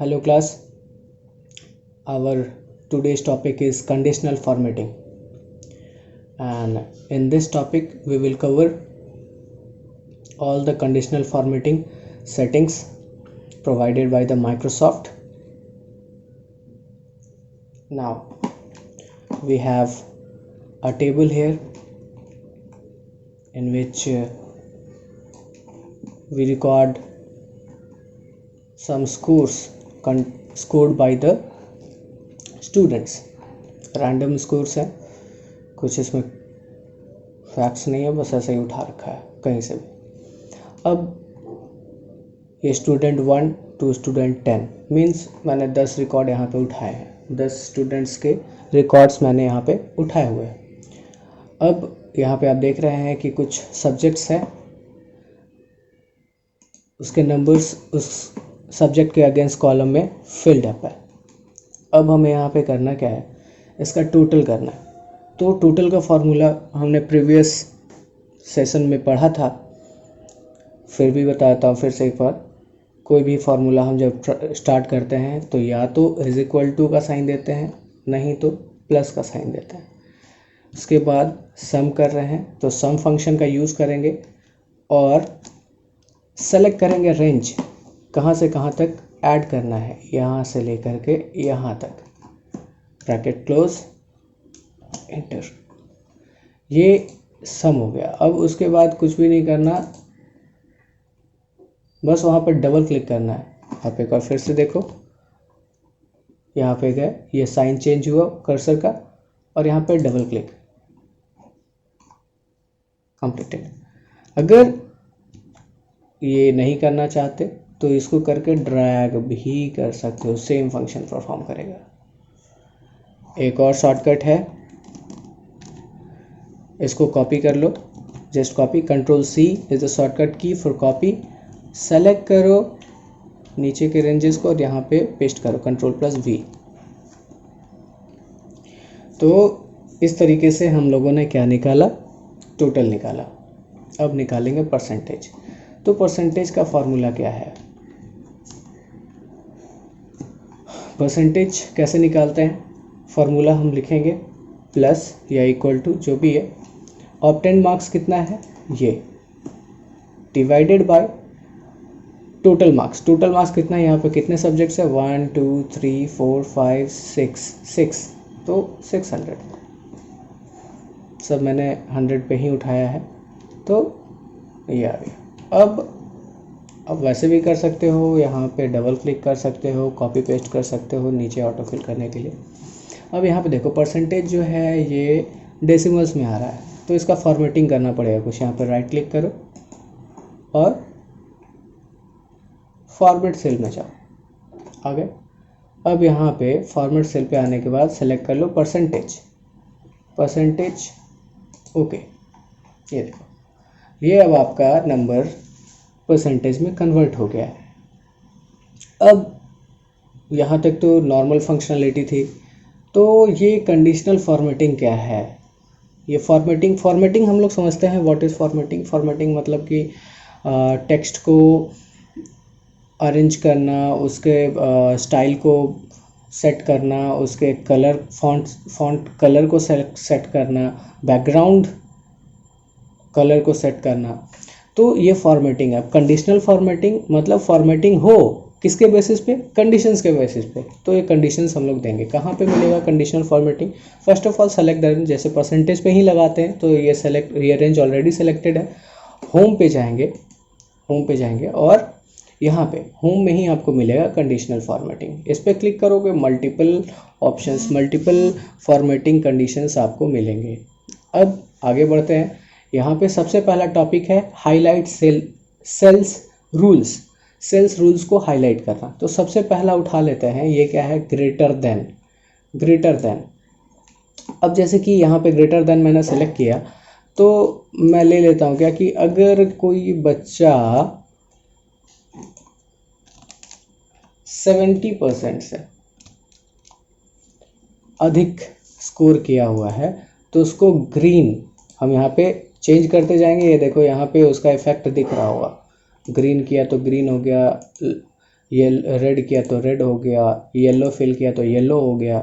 Hello class, our today's topic is conditional formatting, and in this topic we will cover all the conditional formatting settings provided by the Microsoft. Now we have a table here in which we record some scores scored by the students. Random scores हैं, कुछ इसमें facts नहीं है, बस ऐसे ही उठा रखा है कहीं से भी. अब ये स्टूडेंट 1 टू स्टूडेंट 10 मीन्स मैंने 10 रिकॉर्ड यहाँ पे उठाए हैं, 10 स्टूडेंट्स के रिकॉर्ड्स मैंने यहाँ पे उठाए हुए हैं. अब यहाँ पे आप देख रहे हैं कि कुछ सब्जेक्ट्स हैं, उसके नंबर्स उस सब्जेक्ट के अगेंस्ट कॉलम में फिल्ड अप है. अब हमें यहाँ पे करना क्या है, इसका टोटल करना है. तो टोटल का फॉर्मूला हमने प्रीवियस सेशन में पढ़ा था, फिर भी बताता हूँ फिर से एक बार. कोई भी फार्मूला हम जब स्टार्ट करते हैं तो या तो इज इक्वल टू का साइन देते हैं, नहीं तो प्लस का साइन देते हैं. उसके बाद सम कर रहे हैं तो सम फंक्शन का यूज़ करेंगे और सेलेक्ट करेंगे रेंज, कहाँ से कहाँ तक ऐड करना है, यहाँ से लेकर के यहाँ तक, ब्रैकेट क्लोज, एंटर. ये सम हो गया. अब उसके बाद कुछ भी नहीं करना, बस वहाँ पर डबल क्लिक करना है. आप एक बार फिर से देखो, यहाँ पे गए, ये साइन चेंज हुआ कर्सर का और यहाँ पे डबल क्लिक, कंप्लीटेड. अगर ये नहीं करना चाहते तो इसको करके ड्रैग भी कर सकते हो, सेम फंक्शन परफॉर्म करेगा. एक और शॉर्टकट है, इसको कॉपी कर लो, just copy, control C is the shortcut key for copy. Select करो नीचे के रेंजेस को और यहाँ पे पेस्ट करो, कंट्रोल प्लस वी. तो इस तरीके से हम लोगों ने क्या निकाला, टोटल निकाला. अब निकालेंगे परसेंटेज. तो परसेंटेज का फॉर्मूला क्या है, परसेंटेज कैसे निकालते हैं, फार्मूला हम लिखेंगे प्लस या इक्वल टू जो भी है, ऑब्टेन मार्क्स कितना है ये, divided by total marks. Total marks कितना है, यहाँ पे कितने सब्जेक्ट्स है, 1 2 3 4 5 6, तो 600. सब मैंने 100 पे ही उठाया है, तो ये आ गया. अब वैसे भी कर सकते हो, यहाँ पे डबल क्लिक कर सकते हो, कॉपी पेस्ट कर सकते हो नीचे ऑटो फिल करने के लिए. अब यहाँ पे देखो परसेंटेज जो है ये डेसिमल्स में आ रहा है, तो इसका फॉर्मेटिंग करना पड़ेगा कुछ. यहाँ पे राइट क्लिक करो और फॉर्मेट सेल में जाओ, आ गए. अब यहाँ पे फॉर्मेट सेल पे आने के बाद सेलेक्ट कर लो परसेंटेज, ओके. ये देखो, ये अब आपका नंबर परसेंटेज में कन्वर्ट हो गया है. अब यहाँ तक तो नॉर्मल फंक्शनलिटी थी. तो ये कंडीशनल फॉर्मेटिंग क्या है, ये फॉर्मेटिंग हम लोग समझते हैं. व्हाट इज़ फॉर्मेटिंग मतलब कि टेक्स्ट को अरेंज करना, उसके स्टाइल को सेट करना, उसके कलर फॉन्ट कलर को सेट करना, बैकग्राउंड कलर को सेट करना. तो ये फॉर्मेटिंग है. कंडीशनल फॉर्मेटिंग मतलब फॉर्मेटिंग हो किसके बेसिस पे, कंडीशंस के बेसिस पे. तो ये कंडीशंस हम लोग देंगे. कहाँ पे मिलेगा conditional formatting, first of all select the range, जैसे परसेंटेज पे ही लगाते हैं तो ये रेंज ऑलरेडी सेलेक्टेड है. होम पे जाएंगे और यहाँ पे होम में ही आपको मिलेगा कंडीशनल फॉर्मेटिंग. इस पर क्लिक करोगे, multiple options, multiple formatting conditions आपको मिलेंगे. अब आगे बढ़ते हैं. यहाँ पे सबसे पहला टॉपिक है हाईलाइट सेल्स रूल्स को हाईलाइट करना. तो सबसे पहला उठा लेते हैं, ये क्या है, ग्रेटर देन. अब जैसे कि यहाँ पे ग्रेटर देन मैंने सेलेक्ट किया, तो मैं ले लेता हूँ क्या कि अगर कोई बच्चा 70% से अधिक स्कोर किया हुआ है तो उसको ग्रीन, हम यहाँ पे चेंज करते जाएंगे. ये देखो यहाँ पे उसका इफेक्ट दिख रहा होगा, ग्रीन किया तो ग्रीन हो गया, ये रेड किया तो रेड हो गया, येलो फिल किया तो येलो हो गया।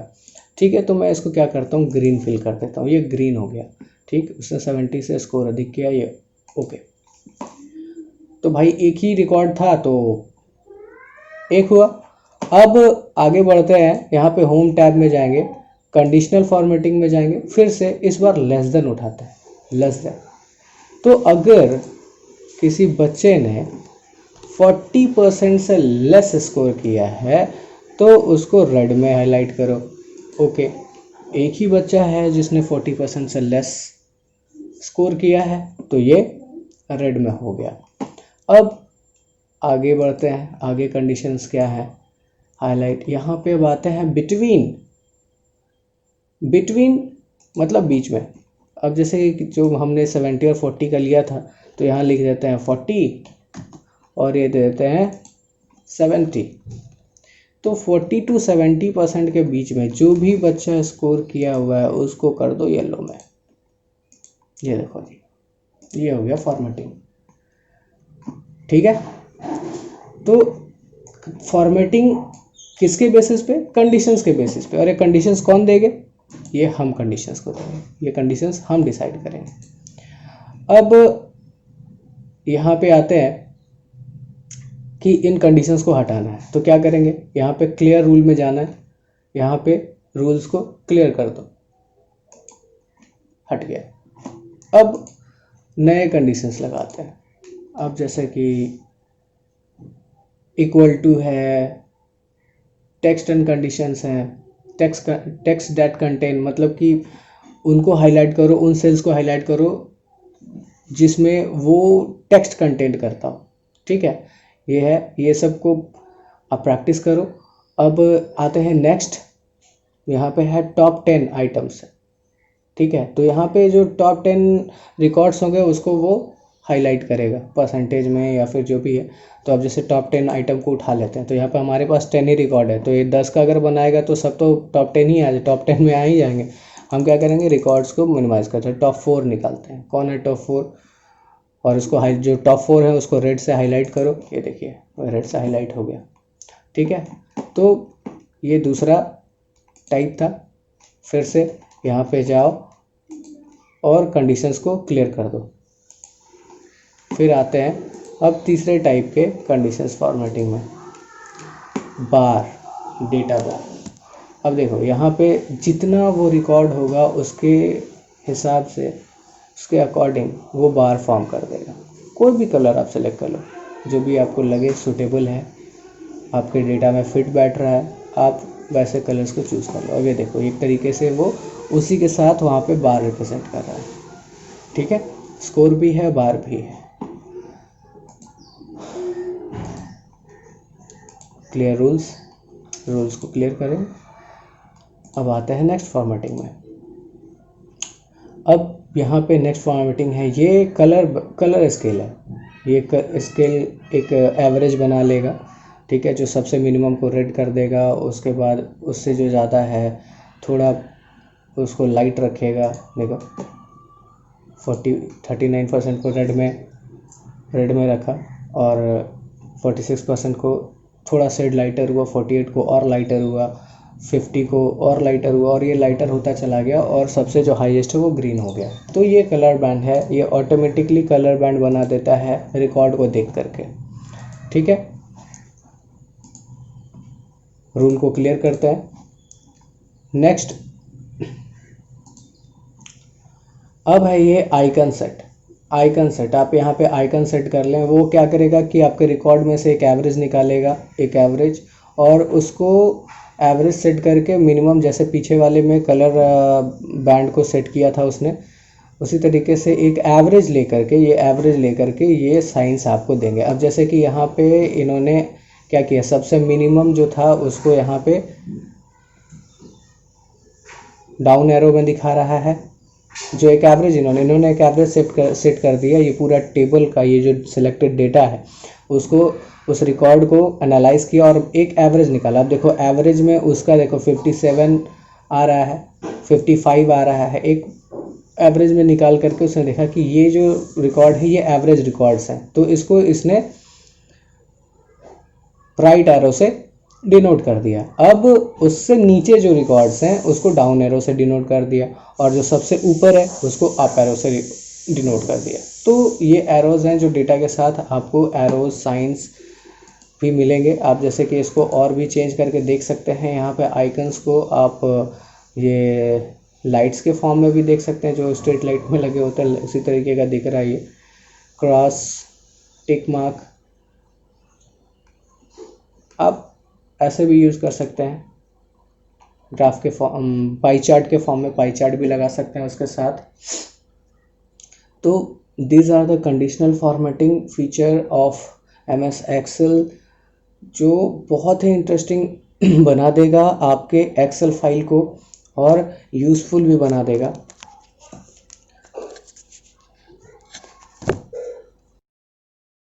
ठीक है, तो मैं इसको क्या करता हूँ, ग्रीन फिल कर देता हूँ, ये ग्रीन हो गया। ठीक, उसने 70 से स्कोर अधिक किया, ये ओके। तो भाई एक ही रिकॉर्ड था तो एक हुआ। अब आगे बढ़ते हैं, यहाँ पे होम टैब में जाएंगे, कंडीशनल फॉर्मेटिंग में जाएंगे, फिर से इस बार लेस देन उठाते हैं, लेस देन। तो अगर किसी बच्चे ने 40% से लेस स्कोर किया है तो उसको रेड में हाईलाइट करो। ओके, एक ही बच्चा है जिसने 40% से लेस स्कोर किया है तो ये रेड में हो गया। अब आगे बढ़ते हैं, आगे कंडीशंस क्या है, हाईलाइट। यहाँ पे अब आते हैं बिटवीन, बिटवीन मतलब बीच में। अब जैसे जो हमने 70 और 40 का लिया था तो यहाँ लिख देते हैं 40 और ये दे देते हैं 70। तो 40 to 70% के बीच में जो भी बच्चा स्कोर किया हुआ है उसको कर दो येलो में। ये देखो जी, ये हो गया फॉर्मेटिंग। ठीक है, तो फॉर्मेटिंग किसके बेसिस पे, कंडीशंस के बेसिस पे। और ये कंडीशंस कौन देंगे, ये हम कंडीशंस को देंगे, ये कंडीशंस हम डिसाइड करेंगे। अब यहाँ पे आते हैं कि इन कंडीशंस को हटाना है तो क्या करेंगे, यहाँ पे क्लियर रूल में जाना है, यहाँ पे रूल्स को क्लियर कर दो, हट गया। अब नए कंडीशंस लगाते हैं। अब जैसे कि इक्वल टू है, टेक्स्ट एंड कंडीशंस हैं, टेक्स्ट दैट कंटेन, मतलब कि उनको हाईलाइट करो, उन सेल्स को हाईलाइट करो जिसमें वो टेक्स्ट कंटेंट करता हो। ठीक है, ये है, ये सब को आप प्रैक्टिस करो। अब आते हैं नेक्स्ट, यहाँ पे है टॉप 10 आइटम्स। ठीक है, तो यहाँ पे जो टॉप 10 रिकॉर्ड्स होंगे उसको वो हाईलाइट करेगा परसेंटेज में या फिर जो भी है। तो अब जैसे टॉप 10 आइटम को उठा लेते हैं तो यहाँ पे हमारे पास 10 ही रिकॉर्ड है, तो ये 10 का अगर बनाएगा तो सब तो टॉप 10 ही आ जाए, टॉप 10 में आ ही जाएंगे। हम क्या करेंगे, रिकॉर्ड्स को मिनिमाइज करते हैं, टॉप 4 निकालते हैं, कौन है टॉप 4, और उसको जो टॉप 4 है उसको रेड से हाईलाइट करो। ये देखिए रेड से हाईलाइट हो गया। ठीक है, तो ये दूसरा टाइप था। फिर से यहाँ पे जाओ और कंडीशंस को क्लियर कर दो। फिर आते हैं अब तीसरे टाइप के कंडीशंस फॉर्मेटिंग में, बार, डेटा बार। अब देखो यहाँ पे जितना वो रिकॉर्ड होगा उसके हिसाब से, उसके अकॉर्डिंग वो बार फॉर्म कर देगा। कोई भी कलर आप सेलेक्ट कर लो, जो भी आपको लगे सूटेबल है, आपके डेटा में फिट बैठ रहा है, आप वैसे कलर्स को चूज़ कर लो। अब ये देखो एक तरीके से वो उसी के साथ वहाँ पे बार रिप्रेजेंट कर रहा है। ठीक है, स्कोर भी है, बार भी है। क्लियर रूल्स, रूल्स को क्लियर करें। अब आते हैं नेक्स्ट फॉर्मेटिंग में। अब यहाँ पे नेक्स्ट फॉर्मेटिंग है, ये कलर स्केल है। ये स्केल एक एवरेज बना लेगा। ठीक है, जो सबसे मिनिमम को रेड कर देगा, उसके बाद उससे जो ज़्यादा है थोड़ा उसको लाइट रखेगा। देखो 39% को रेड में रखा और 46% को थोड़ा शेड लाइटर हुआ, 48 को और लाइटर हुआ, 50 को और लाइटर हुआ, और ये लाइटर होता चला गया और सबसे जो हाईएस्ट है वो ग्रीन हो गया। तो ये कलर बैंड है, ये ऑटोमेटिकली कलर बैंड बना देता है रिकॉर्ड को देख करके। ठीक है, रूल को क्लियर करते हैं। नेक्स्ट अब है ये आइकन सेट। आइकन सेट, आप यहाँ पे आइकन सेट कर लें। वो क्या करेगा कि आपके रिकॉर्ड में से एक एवरेज निकालेगा, एक एवरेज, और उसको एवरेज सेट करके मिनिमम, जैसे पीछे वाले में कलर बैंड को सेट किया था उसने, उसी तरीके से एक एवरेज लेकर के, ये एवरेज लेकर के ये साइंस आपको देंगे। अब जैसे कि यहाँ पे इन्होंने क्या किया, सबसे मिनिमम जो था उसको यहाँ पे डाउन एरो में दिखा रहा है, जो एक एवरेज इन्होंने एक एवरेज सेट कर दिया। ये पूरा टेबल का ये जो सिलेक्टेड डेटा है उसको, उस रिकॉर्ड को एनालाइज किया और एक एवरेज निकाला। अब देखो एवरेज में उसका देखो 57 आ रहा है, 55 आ रहा है। एक एवरेज में निकाल करके उसने देखा कि ये जो रिकॉर्ड है ये एवरेज रिकॉर्ड्स हैं, तो इसको इसने राइट एरो से डिनोट कर दिया। अब उससे नीचे जो रिकॉर्ड्स हैं उसको डाउन एरो से डिनोट कर दिया, और जो सबसे ऊपर है उसको अप एरो से डिनोट कर दिया। तो ये एरोज हैं जो डेटा के साथ आपको एरोज साइंस भी मिलेंगे। आप जैसे कि इसको और भी चेंज करके देख सकते हैं। यहाँ पे आइकन्स को आप ये लाइट्स के फॉर्म में भी देख सकते हैं, जो स्ट्रीट लाइट में लगे होते हैं उसी तरीके का दिख रहा है। ये क्रॉस, टिक मार्क आप ऐसे भी यूज़ कर सकते हैं। ग्राफ के फॉर्म, पाई चार्ट के फॉर्म में पाई चार्ट भी लगा सकते हैं उसके साथ। तो these are the conditional formatting feature of MS Excel, जो बहुत ही इंटरेस्टिंग बना देगा आपके एक्सेल फाइल को और यूज़फुल भी बना देगा।